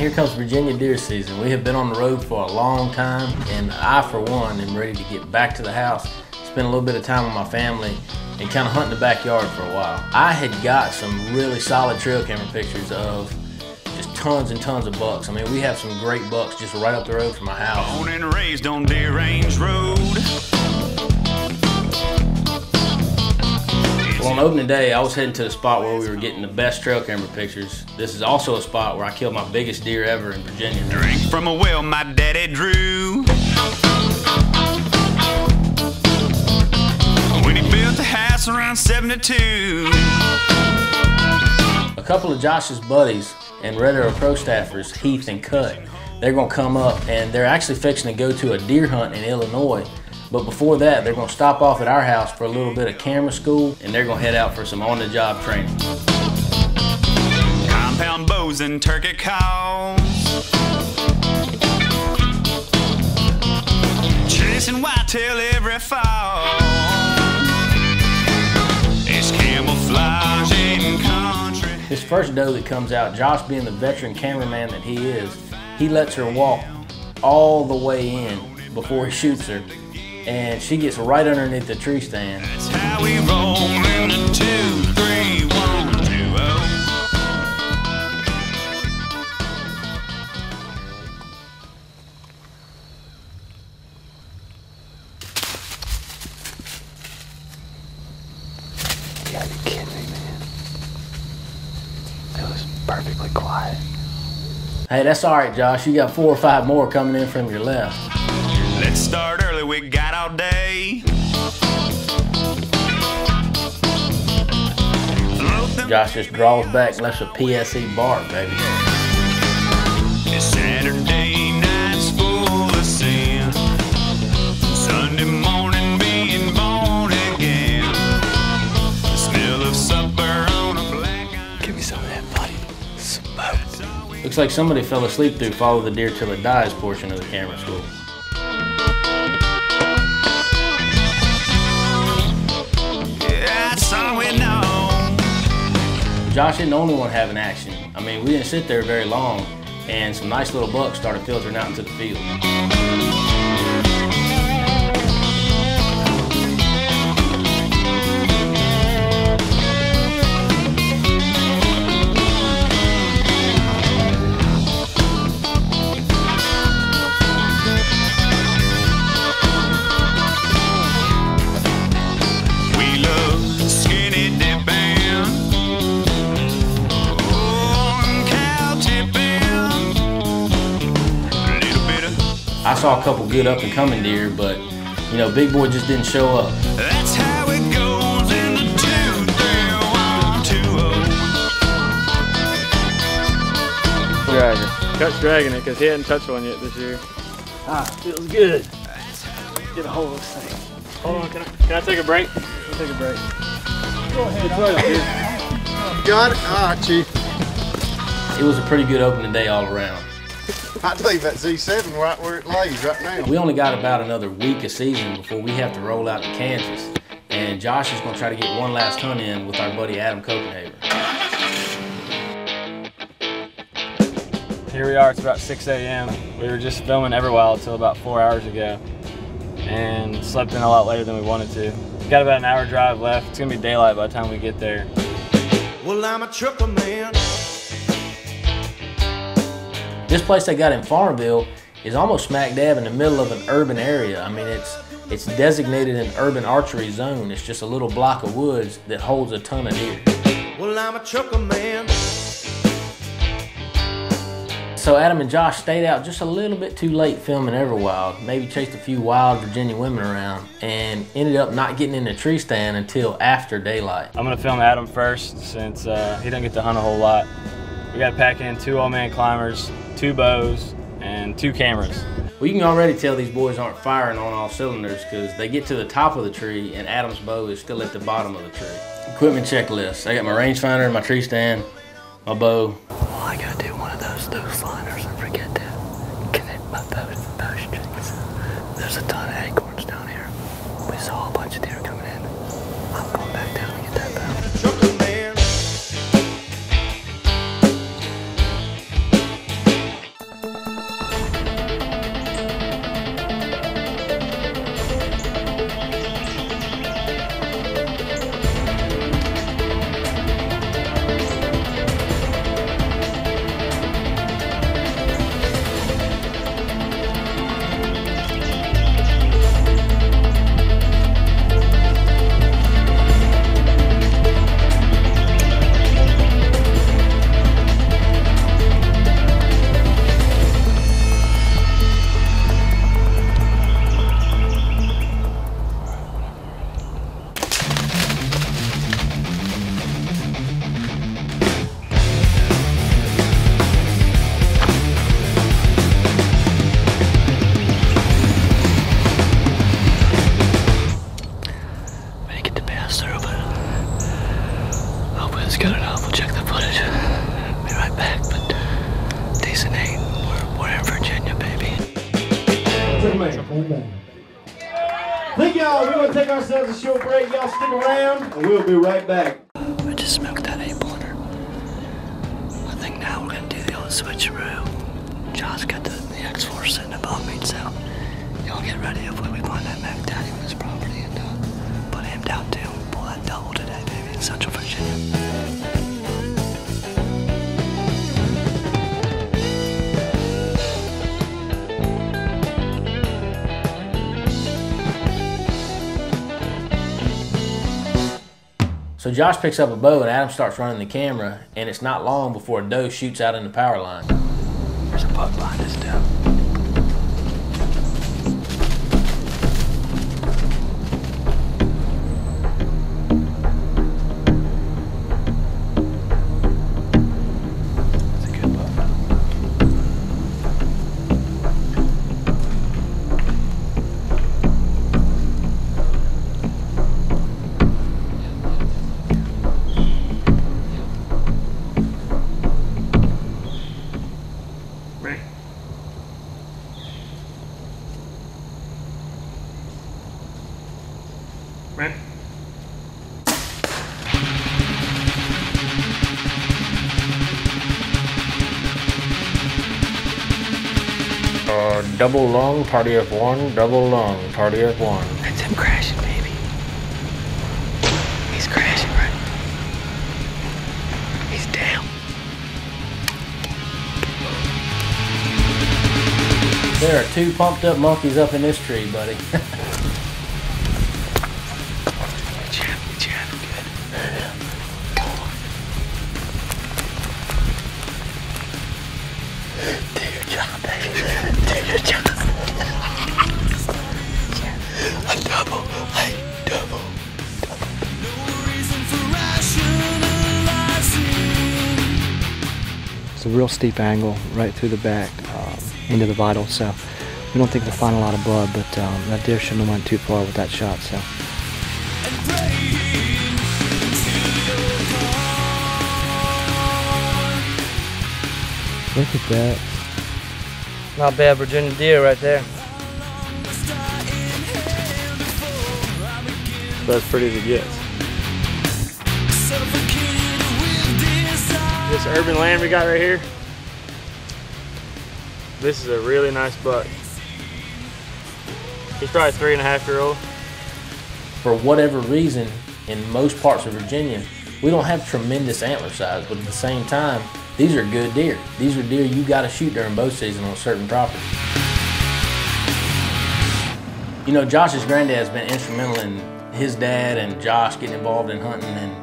here comes Virginia deer season. We have been on the road for a long time, and I, for one, am ready to get back to the house, spend a little bit of time with my family, and kind of hunt in the backyard for a while. I had got some really solid trail camera pictures of just tons and tons of bucks. I mean, we have some great bucks just right up the road from my house. Born and raised on Deer Range Road. Well, on opening day, I was heading to the spot where we were getting the best trail camera pictures. This is also a spot where I killed my biggest deer ever in Virginia. Drink from a well my daddy drew. When he built the house around 72. A couple of Josh's buddies and Red Arrow Pro staffers, Heath and Cut, they're gonna come up and they're actually fixing to go to a deer hunt in Illinois. But before that, they're gonna stop off at our house for a little bit of camera school, and they're gonna head out for some on-the-job training. Compound bows and turkey calls. Chasing whitetail every fall. It's camouflage in country. This first doe that comes out, Josh being the veteran cameraman that he is, he lets her walk all the way in before he shoots her. And she gets right underneath the tree stand. That's how we roll in the 2, 3, 1, 2, 0. You gotta be kidding me, man. It was perfectly quiet. Hey, that's all right, Josh. You got 4 or 5 more coming in from your left. Let's start early, we got all day. Josh just draws back and lets a PSE bark, baby. It's Saturday night's full of sin. Sunday morning being born again. The smell of supper on a black eye. Give me some of that, buddy. Smoked. Looks like somebody fell asleep through Follow the Deer Till It Dies portion of the camera school. Josh isn't the only one having action. I mean, we didn't sit there very long, and some nice little bucks started filtering out into the field. I saw a couple good up and coming deer, but you know, Big Boy just didn't show up. That's how it goes in the 2, 3, 1, 2, 0. Dragger. Cut's dragging it because he hadn't touched one yet this year. Ah, feels good. Get a hold of this thing. Hold on, can I take a break? I'll take a break. Go ahead. You got it? All right, Chief. It was a pretty good opening day all around. I'd leave that Z7 right where it lays right now. We only got about another week of season before we have to roll out to Kansas. And Josh is going to try to get one last hunt in with our buddy Adam Copenhagen. Here we are, it's about 6 a.m. We were just filming Everwild until about 4 hours ago and slept in a lot later than we wanted to. Got about an hour drive left. It's gonna be daylight by the time we get there. Well, I'm a trucker man. This place they got in Farmville is almost smack dab in the middle of an urban area. I mean, it's designated an urban archery zone. It's just a little block of woods that holds a ton of deer. Well, I'm a trucker man. So Adam and Josh stayed out just a little bit too late filming Everwild, maybe chased a few wild Virginia women around, and ended up not getting in the tree stand until after daylight. I'm gonna film Adam first since he doesn't get to hunt a whole lot. We gotta pack in 2 old man climbers, 2 bows, and 2 cameras. Well, you can already tell these boys aren't firing on all cylinders because they get to the top of the tree and Adam's bow is still at the bottom of the tree. Equipment checklist. I got my rangefinder, my tree stand, my bow. All I gotta do one of those liners and forget to connect my bowstrings. There's a ton of acorns down here. We saw a bunch of deer coming in. I'm going back down to get that bow. Hey y'all, we're gonna take ourselves a short break. Y'all stick around, and we'll be right back. I just smoked that 8-pointer. I think now we're gonna do the old switcheroo. Josh got the X4 sitting above me, so y'all get ready. Hopefully we find that Mac Daddy on his property and put him down too. We'll pull that double today, baby, in Central Virginia. So Josh picks up a bow and Adam starts running the camera, and it's not long before a doe shoots out in the power line. There's a buck behind us down. That's a good buck. Double lung, party of one, double lung, party of one. That's him crashing, baby. He's crashing, right? He's down. There are 2 pumped up monkeys up in this tree, buddy. Good job, good. Do your job, baby. Do your job. A double. It's a real steep angle right through the back into the vital, so we don't think we'll find a lot of blood, but that deer shouldn't have went too far with that shot. So. Look at that. Not bad Virginia deer right there. That's pretty as it gets. This urban lamb we got right here, this is a really nice buck. He's probably 3.5-year-old. For whatever reason, in most parts of Virginia, we don't have tremendous antler size, but at the same time, these are good deer. These are deer you gotta shoot during bow season on certain properties. You know, Josh's granddad has been instrumental in his dad and Josh getting involved in hunting, and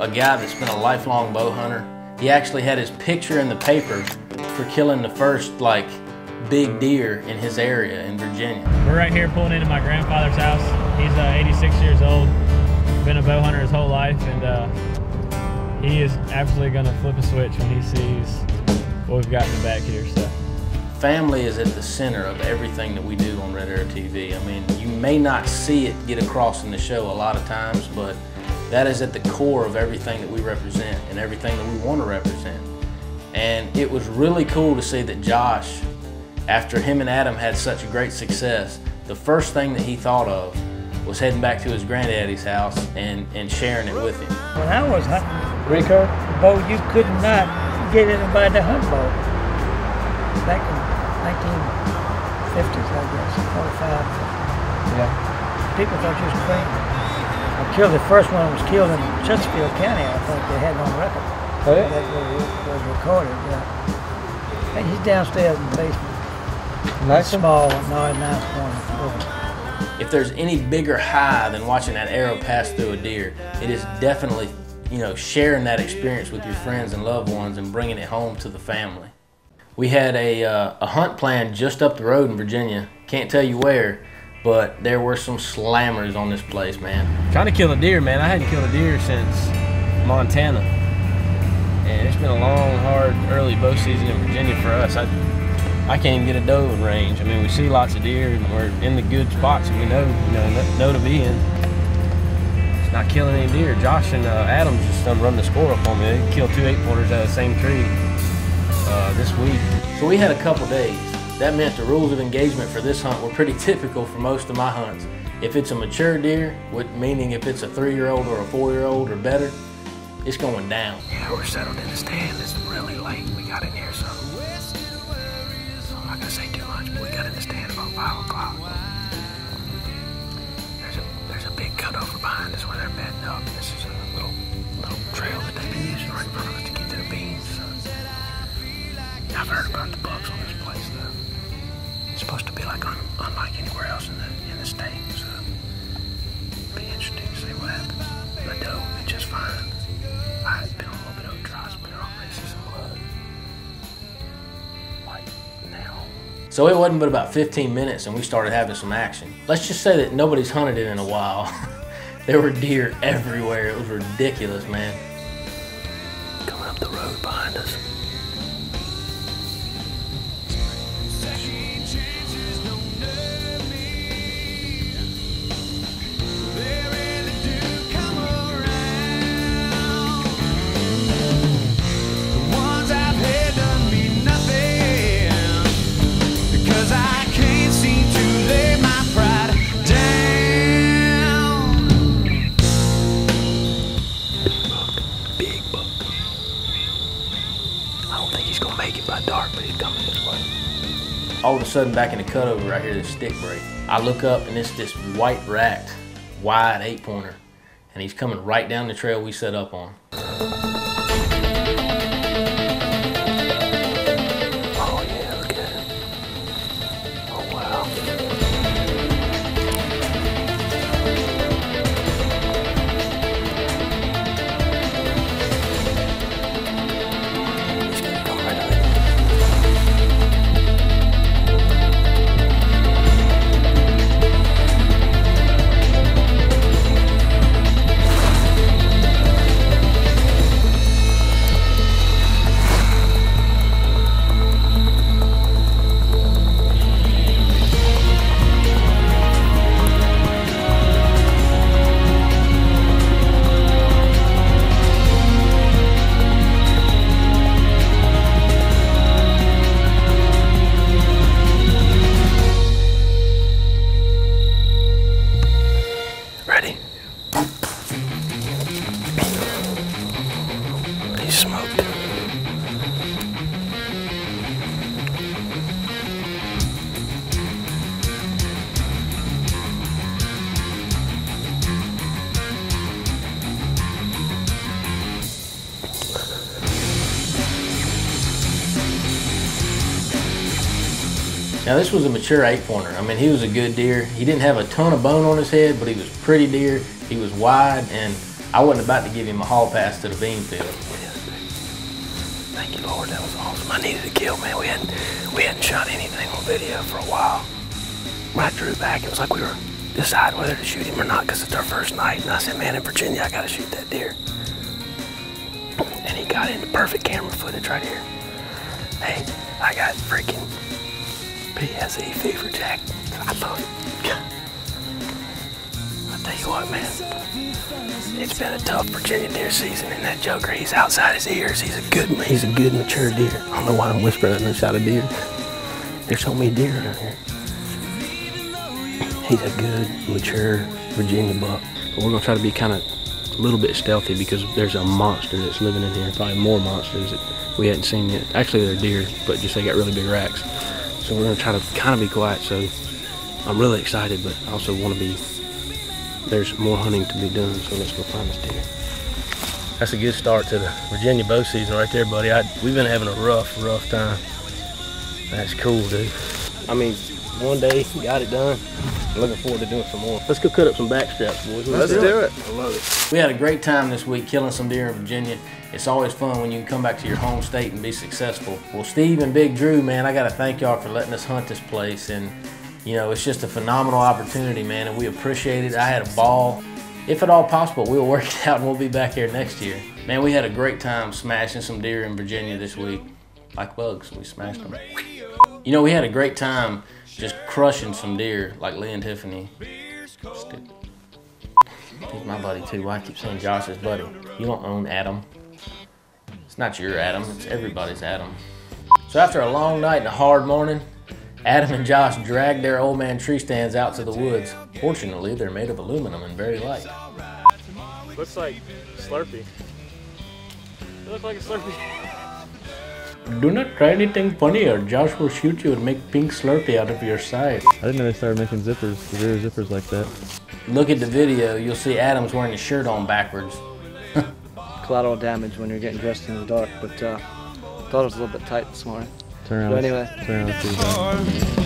a guy that's been a lifelong bow hunter. He actually had his picture in the paper for killing the first, like, big deer in his area in Virginia. We're right here pulling into my grandfather's house. He's 86 years old, been a bow hunter his whole life, and he is absolutely gonna flip a switch when he sees what we've got in the back here. So, family is at the center of everything that we do on Red Arrow TV. I mean, you may not see it get across in the show a lot of times, but that is at the core of everything that we represent and everything that we want to represent. And it was really cool to see that Josh, after him and Adam had such a great success, the first thing that he thought of was heading back to his granddaddy's house and sharing it with him. When I was hunting Rico, bow, you could not get anybody to hunt bow. Back in 1950s, I guess, 45. Yeah. People thought you was crazy. I killed the first one was killed in Chesterfield County, I think they had it on record. Oh, yeah? That was recorded, yeah. And he's downstairs in the basement. Nice. Small, nice one. If there's any bigger high than watching that arrow pass through a deer, it is definitely, you know, sharing that experience with your friends and loved ones and bringing it home to the family. We had a hunt planned just up the road in Virginia. Can't tell you where, but there were some slammers on this place, man. Trying to kill a deer, man. I hadn't killed a deer since Montana. And it's been a long, hard, early bow season in Virginia for us. I can't even get a doe in range. I mean, we see lots of deer and we're in the good spots and we know to be in. It's not killing any deer. Josh and Adam just done run the score up on me. They killed 2 8-pointers out of the same tree this week. So we had a couple days That meant the rules of engagement for this hunt were pretty typical for most of my hunts. If it's a mature deer, meaning if it's a 3-year-old or a 4-year-old or better, it's going down. Yeah, we're settled in the stand. It's really late. We got in here, so I'm not gonna say too much, but we got in the stand about 5 o'clock. There's a big cutover behind us where they're bedding up. This is a little trail that they've been using right in front of us to get to the beans. So I've heard about the bucks on this place, though. It's supposed to be like unlike anywhere else in the state. So it'll be interesting to see what happens. The doe did just fine. I had been on a little bit of a dry spell. I see some blood. Like now. So it wasn't but about 15 minutes and we started having some action. Let's just say that nobody's hunted it in a while. There were deer everywhere. It was ridiculous, man. Coming up the road behind us. All of a sudden, back in the cutover, I hear this stick break. I look up and it's this white racked, wide 8-pointer, and he's coming right down the trail we set up on. Oh yeah, look at him. Oh wow. He's gonna come right up. Ready? He's smoked. Now this was a mature 8-pointer. I mean, he was a good deer. He didn't have a ton of bone on his head, but he was a pretty deer. He was wide, and I wasn't about to give him a hall pass to the bean field. Thank you, Lord. That was awesome. I needed a kill, man. We hadn't shot anything on video for a while. When I drew back, it was like we were deciding whether to shoot him or not because it's our first night. And I said, man, in Virginia, I got to shoot that deer. And he got into perfect camera footage right here. Hey, I got freaking PSE fever jack. I thought, I'll tell you what, man. It's been a tough Virginia deer season, and that joker, he's outside his ears. He's a good mature deer. I don't know why I'm whispering at no shot of deer. There's so many deer around here. He's a good, mature Virginia buck. But we're gonna try to be kind of a little bit stealthy because there's a monster that's living in here. Probably more monsters that we hadn't seen yet. Actually, they're deer, but just they got really big racks. So we're gonna try to kind of be quiet. So I'm really excited, but I also want to be. There's more hunting to be done, so let's go find this deer. That's a good start to the Virginia bow season right there, buddy. We've been having a rough time. That's cool, dude. I mean, one day, got it done. I'm looking forward to doing some more. Let's go cut up some back straps, boys. Let's do it. I love it. We had a great time this week killing some deer in Virginia. It's always fun when you can come back to your home state and be successful. Well, Steve and Big Drew, man, I gotta thank y'all for letting us hunt this place. And you know, it's just a phenomenal opportunity, man, and we appreciate it. I had a ball. If at all possible, we'll work it out and we'll be back here next year. Man, we had a great time smashing some deer in Virginia this week. Like bugs, we smashed them. You know, we had a great time just crushing some deer like Lee and Tiffany. Stupid. He's my buddy too. Why I keep saying Josh's buddy? You don't own Adam. It's not your Adam, it's everybody's Adam. So after a long night and a hard morning, Adam and Josh dragged their old man tree stands out to the woods. Fortunately, they're made of aluminum and very light. Looks like Slurpee. It looks like a Slurpee. Do not try anything funny or Josh will shoot you and make pink Slurpee out of your side. I didn't know they started making zippers, the rear zippers like that. Look at the video, you'll see Adam's wearing his shirt on backwards. Collateral damage when you're getting dressed in the dark, but thought it was a little bit tight this morning. Turn around. But anyway. Turn around, let's see that.